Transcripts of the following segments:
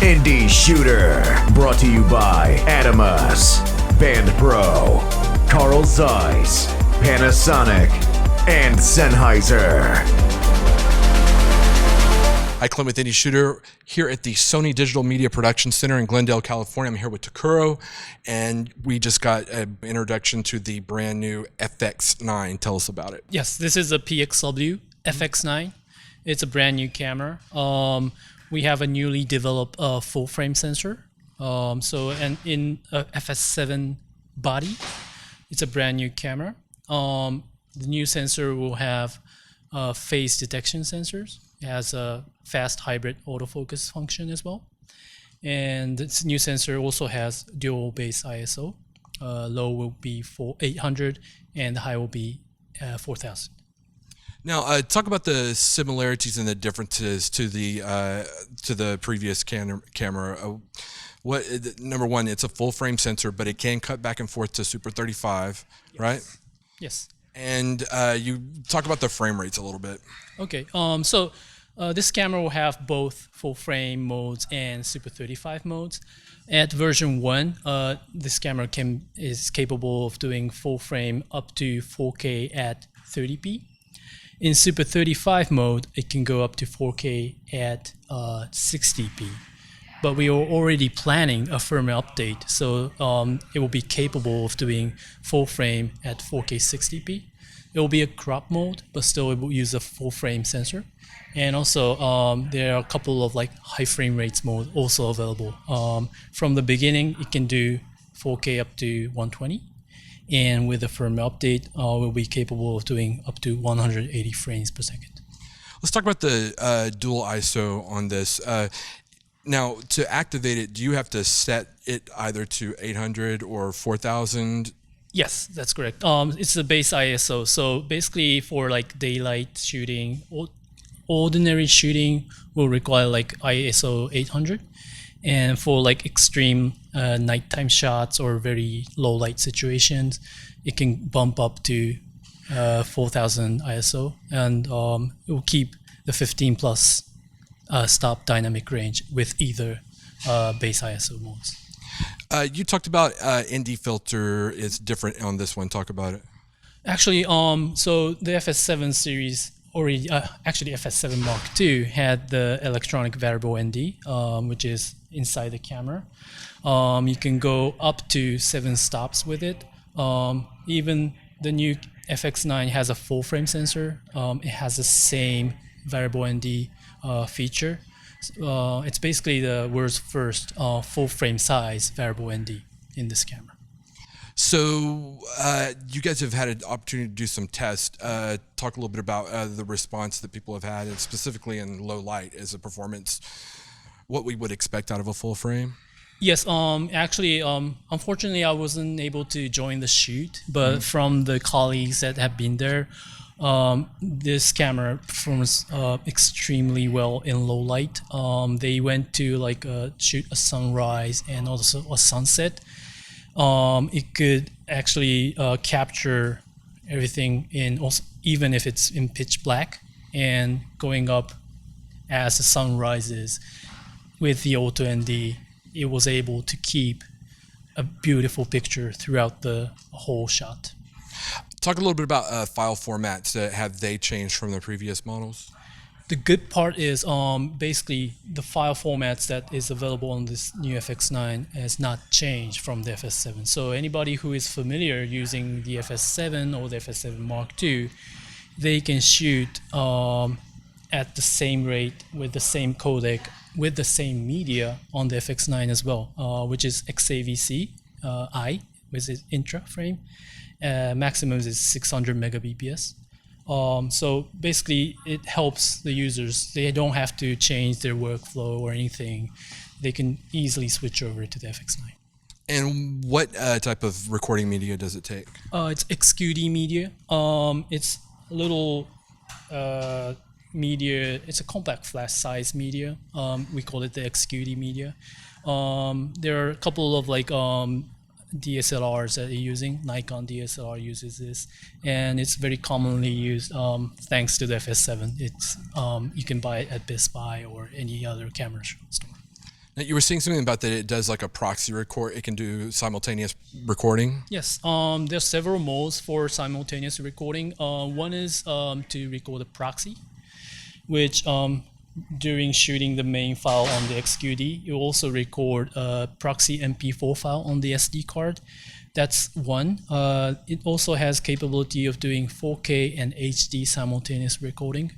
Indie Shooter, brought to you by Adamus, Band Pro, Carl Zeiss, Panasonic, and Sennheiser. Hi, Clint with Indie Shooter here at the Sony Digital Media Production Center in Glendale, California. I'm here with Takuro, and we just got an introduction to the brand new FX9. Tell us about it. Yes, this is a PXW FX9. It's a brand new camera. We have a newly developed full frame sensor. And in a FS7 body, it's a brand new camera. The new sensor will have phase detection sensors. It has a fast hybrid autofocus function as well. And this new sensor also has dual base ISO. Low will be 800 and the high will be 4000. Now, talk about the similarities and the differences to the previous camera. Number one, it's a full frame sensor, but it can cut back and forth to Super 35, yes. Right? Yes. And you talk about the frame rates a little bit. Okay. This camera will have both full frame modes and Super 35 modes. At version 1, this camera is capable of doing full frame up to 4K at 30p. In Super 35 mode, it can go up to 4K at 60p. But we are already planning a firmware update, so it will be capable of doing full frame at 4K 60p. It will be a crop mode, but still it will use a full frame sensor. And also, there are a couple of high frame rates mode also available. From the beginning, it can do 4K up to 120. And with the firmware update, we'll be capable of doing up to 180 frames per second. Let's talk about the dual ISO on this. Now, to activate it, do you have to set it either to 800 or 4000? Yes, that's correct. It's the base ISO. So basically for daylight shooting, ordinary shooting will require ISO 800. And for extreme nighttime shots or very low light situations, it can bump up to 4000 ISO, and it will keep the 15 plus stop dynamic range with either base ISO modes. You talked about ND filter is different on this one. Talk about it. Actually, so the FS7 series already, actually FS7 Mark II had the electronic variable ND, which is inside the camera. You can go up to 7 stops with it. Even the new FX9 has a full frame sensor. It has the same variable ND feature. It's basically the world's first full frame size variable ND in this camera. So you guys have had an opportunity to do some tests. Talk a little bit about the response that people have had, and specifically in low light as a performance, what we would expect out of a full frame. Yes, actually, unfortunately, I wasn't able to join the shoot, but from the colleagues that have been there, this camera performs extremely well in low light. They went to shoot a sunrise and also a sunset. It could actually capture everything even if it's in pitch black, and going up as the sun rises with the auto ND, it was able to keep a beautiful picture throughout the whole shot. Talk a little bit about file formats. Have they changed from the previous models? The good part is basically the file formats that is available on this new FX9 has not changed from the FS7. So anybody who is familiar using the FS7 or the FS7 Mark II, they can shoot at the same rate with the same codec with the same media on the FX9 as well, which is XAVC I, which is intra frame. Maximum is 600 megabps. So basically, it helps the users. They don't have to change their workflow or anything. They can easily switch over to the FX9. And what type of recording media does it take? It's XQD media. It's a little media. It's a compact flash size media. We call it the XQD media. There are a couple of DSLRs that they're using. Nikon DSLR uses this, and it's very commonly used thanks to the FS7. It's you can buy it at Best Buy or any other camera store. Now, you were saying something about that it does like a proxy record. It can do simultaneous recording. Yes, there's several modes for simultaneous recording. One is to record a proxy, which during shooting the main file on the XQD, you also record a proxy MP4 file on the SD card. That's one. It also has capability of doing 4K and HD simultaneous recording.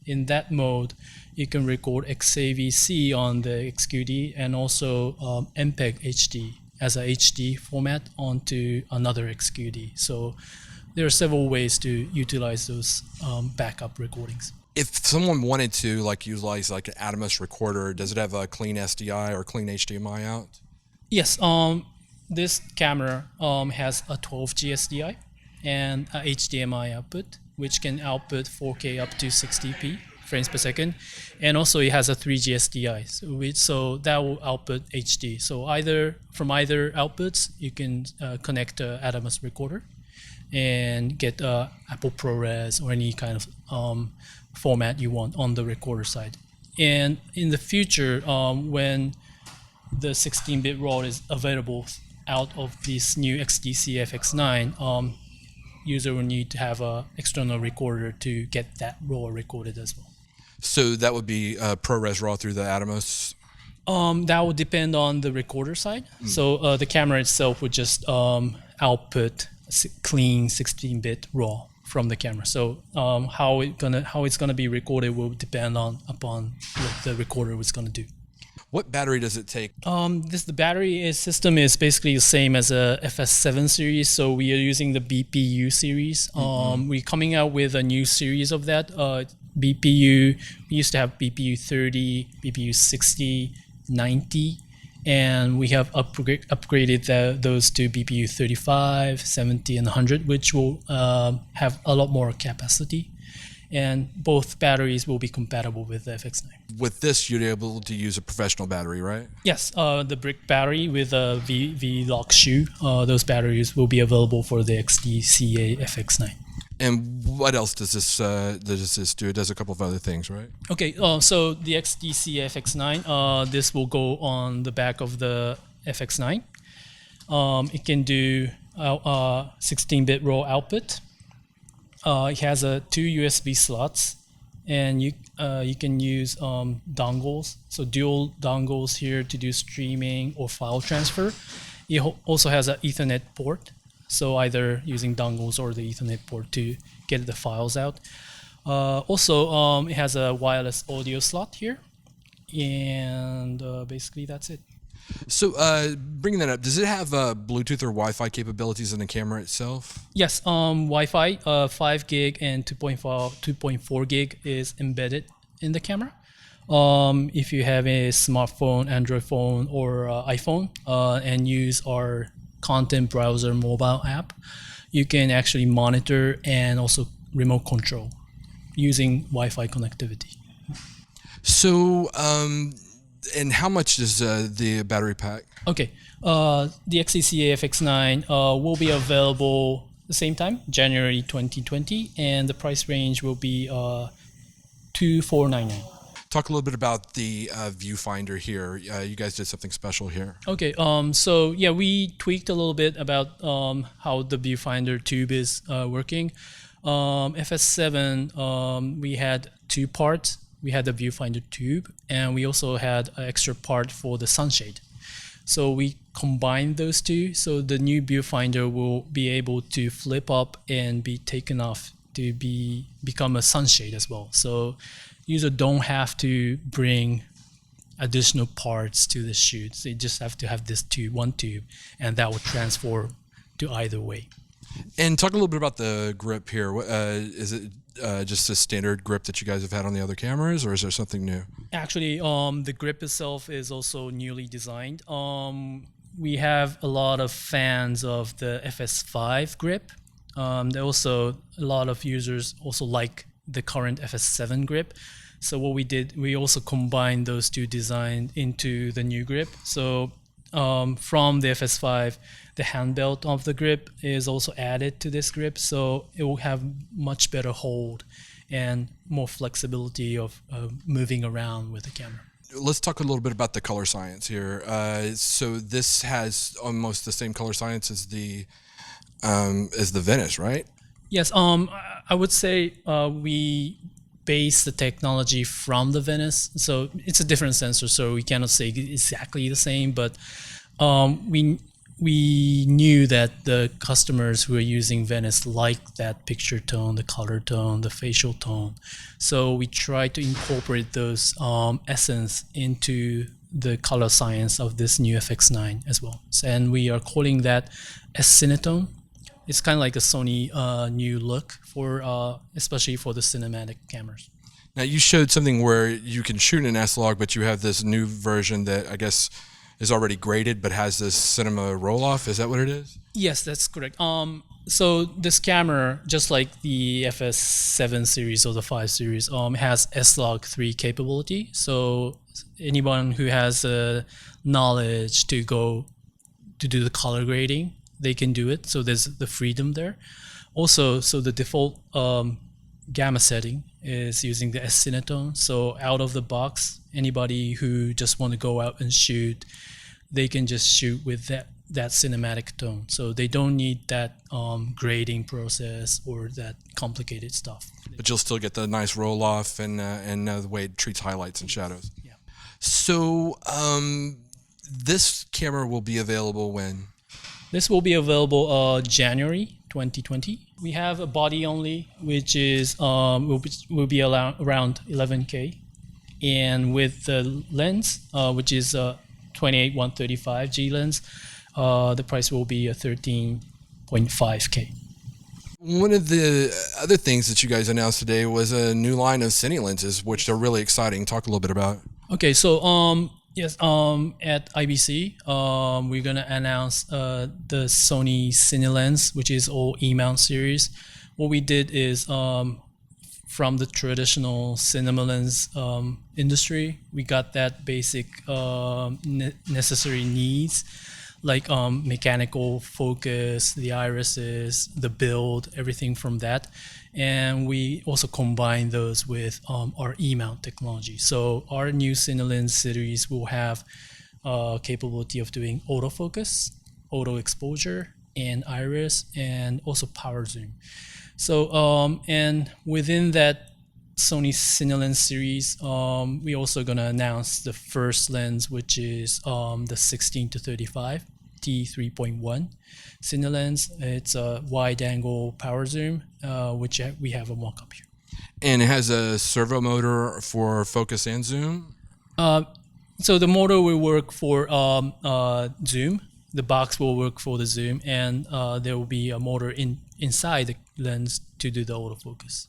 In that mode, you can record XAVC on the XQD and also MPEG HD as a HD format onto another XQD. So there are several ways to utilize those backup recordings. If someone wanted to like utilize like an Atomos recorder, does it have a clean SDI or clean HDMI out? Yes, this camera has a 12G SDI and a HDMI output, which can output 4K up to 60p frames per second, and also it has a 3G SDI, so that will output HD. So from either outputs, you can connect a Atomos recorder and get Apple ProRes or any kind of format you want on the recorder side. And in the future, when the 16-bit RAW is available out of this new XDC FX9, user will need to have an external recorder to get that RAW recorded as well. So that would be ProRes RAW through the Atomos? That would depend on the recorder side. So the camera itself would just output clean 16-bit RAW from the camera. So how it's gonna be recorded will depend upon what the recorder was gonna do. What battery does it take? The battery system is basically the same as a FS7 series, so we are using the BPU series. We're coming out with a new series of that. BPU, we used to have BPU 30, BPU 60, 90, and we have upgraded those to BPU 35, 70, and 100, which will have a lot more capacity. And both batteries will be compatible with the FX9. With this, you'd be able to use a professional battery, right? Yes, the brick battery with a V-lock shoe, those batteries will be available for the XDCA FX9. And what else does this do? It does a couple of other things, right? Okay, so the XDCA FX9, this will go on the back of the FX9. It can do 16-bit RAW output. It has two USB slots, and you can use dongles, so dual dongles here to do streaming or file transfer. It also has an Ethernet port, so either using dongles or the Ethernet port to get the files out. Also, it has a wireless audio slot here, and basically that's it. So bringing that up, does it have Bluetooth or Wi-Fi capabilities in the camera itself? Yes, Wi-Fi 5 gig and 2.4 gig is embedded in the camera. If you have a smartphone, Android phone, or iPhone and use our content browser mobile app, you can actually monitor and also remote control using Wi-Fi connectivity. So, and how much is the battery pack? Okay, the XDCA FX9 will be available the same time, January 2020, and the price range will be $2,499. Talk a little bit about the viewfinder here. You guys did something special here. Okay, so yeah, we tweaked a little bit about how the viewfinder tube is working. FS7, we had two parts. We had the viewfinder tube, and we also had an extra part for the sunshade. So we combined those two, so the new viewfinder will be able to flip up and be taken off to become a sunshade as well. So user don't have to bring additional parts to the shoot. They just have to have this one tube, and that will transform to either way. And talk a little bit about the grip here. Is it just a standard grip that you guys have had on the other cameras, or is there something new? Actually, the grip itself is also newly designed. We have a lot of fans of the FS5 grip. There also a lot of users also like the current FS7 grip. So what we did, we also combined those two designs into the new grip. So from the FS5, the hand belt of the grip is also added to this grip, so it will have much better hold and more flexibility of moving around with the camera. let's talk a little bit about the color science here. So this has almost the same color science as the Venice, right? Yes, I would say we base the technology from the Venice. So it's a different sensor, so we cannot say exactly the same, but we knew that the customers who are using Venice like that picture tone, the color tone, the facial tone. So we try to incorporate those essence into the color science of this new FX9 as well. And we are calling that S-Cinetone. It's kind of like a Sony new look for especially for the cinematic cameras. Now you showed something where you can shoot an S-Log, but you have this new version that I guess is already graded but has this cinema roll-off. Is that what it is? Yes, that's correct. So this camera, just like the FS7 series or the 5 series, has S-Log 3 capability. So anyone who has knowledge to go to do the color grading, they can do it. So there's the freedom there. Also, so the default gamma setting is using the S-Cinetone. So out of the box, anybody who just want to go out and shoot, they can just shoot with that cinematic tone. So they don't need that grading process or that complicated stuff. But you'll still get the nice roll off and the way it treats highlights and shadows. Yeah. So this camera will be available when? This will be available January 2020. We have a body only, which is will be around 11K, and with the lens, which is 28-135 G lens, the price will be 13.5K. One of the other things that you guys announced today was a new line of Cine lenses, which are really exciting. Talk a little bit about. Okay, so yes, at IBC, we're gonna announce the Sony Cine lens, which is all E-mount series. What we did is from the traditional cinema lens industry, we got that basic necessary needs, like mechanical focus, the irises, the build, everything from that. And we also combine those with our E-mount technology. So our new Cine lens series will have capability of doing autofocus, auto exposure, and iris, and also power zoom. So and within that Sony Cine lens series, we also gonna announce the first lens, which is the 16-35 T3.1 Cine lens. It's a wide-angle power zoom, which we have a mock-up here. And it has a servo motor for focus and zoom? So the motor will work for zoom. The box will work for the zoom, and there will be a motor inside the lens to do the autofocus.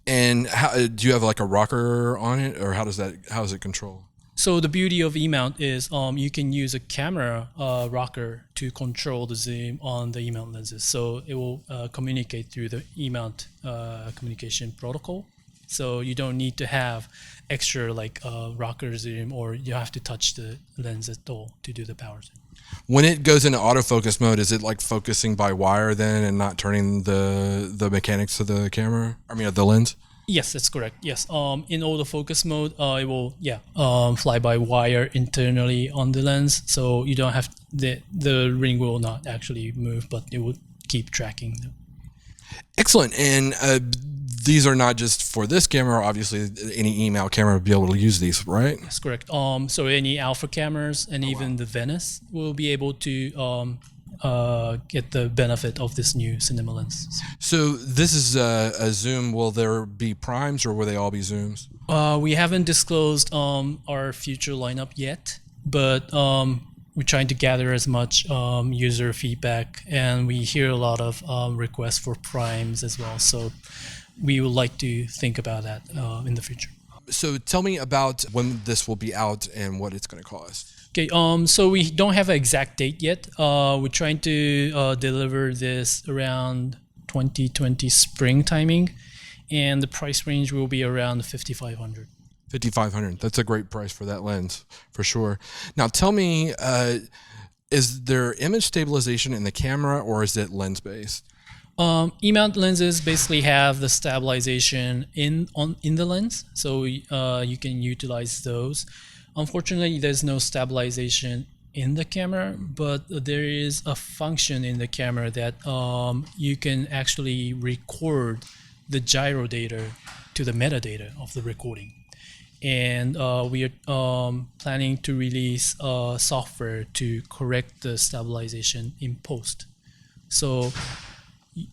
And how, do you have like a rocker on it, or how is it controlled? So the beauty of E-mount is you can use a camera rocker to control the zoom on the E-mount lenses. So it will communicate through the E-mount communication protocol. So you don't need to have extra like rocker zoom, or you have to touch the lens at all to do the power zoom. When it goes into autofocus mode, is it like focusing by wire then and not turning the mechanics of the camera? I mean, of the lens? Yes, that's correct. Yes, in autofocus mode, it will fly by wire internally on the lens, so you don't have the ring will not actually move, but it will keep tracking them. Excellent. And these are not just for this camera. Obviously, any E-mount camera would be able to use these, right? That's correct. So any alpha cameras and even the Venice will be able to get the benefit of this new cinema lens. So this is a zoom. Will there be primes, or will they all be zooms? We haven't disclosed our future lineup yet, but we're trying to gather as much user feedback, and we hear a lot of requests for primes as well. So we would like to think about that in the future. So tell me about when this will be out and what it's going to cost. Okay, so we don't have an exact date yet. We're trying to deliver this around 2020 spring timing, and the price range will be around $5,500. $5,500. That's a great price for that lens, for sure. Now tell me, is there image stabilization in the camera, or is it lens based? E-mount lenses basically have the stabilization in the lens, so you can utilize those. Unfortunately, there's no stabilization in the camera, but there is a function in the camera that you can actually record the gyro data to the metadata of the recording. And we are planning to release software to correct the stabilization in post. So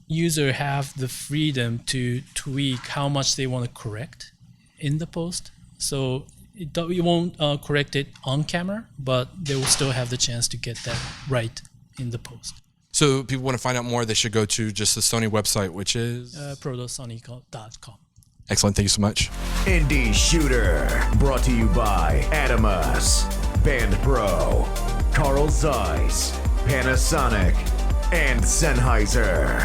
user have the freedom to tweak how much they want to correct in the post. So it won't correct it on camera, but they will still have the chance to get that right in the post. So if people want to find out more, they should go to just the Sony website, which is protosonic.com. Excellent. Thank you so much. Indie Shooter, brought to you by Adamus, Band Pro, Carl Zeiss, Panasonic, and Sennheiser.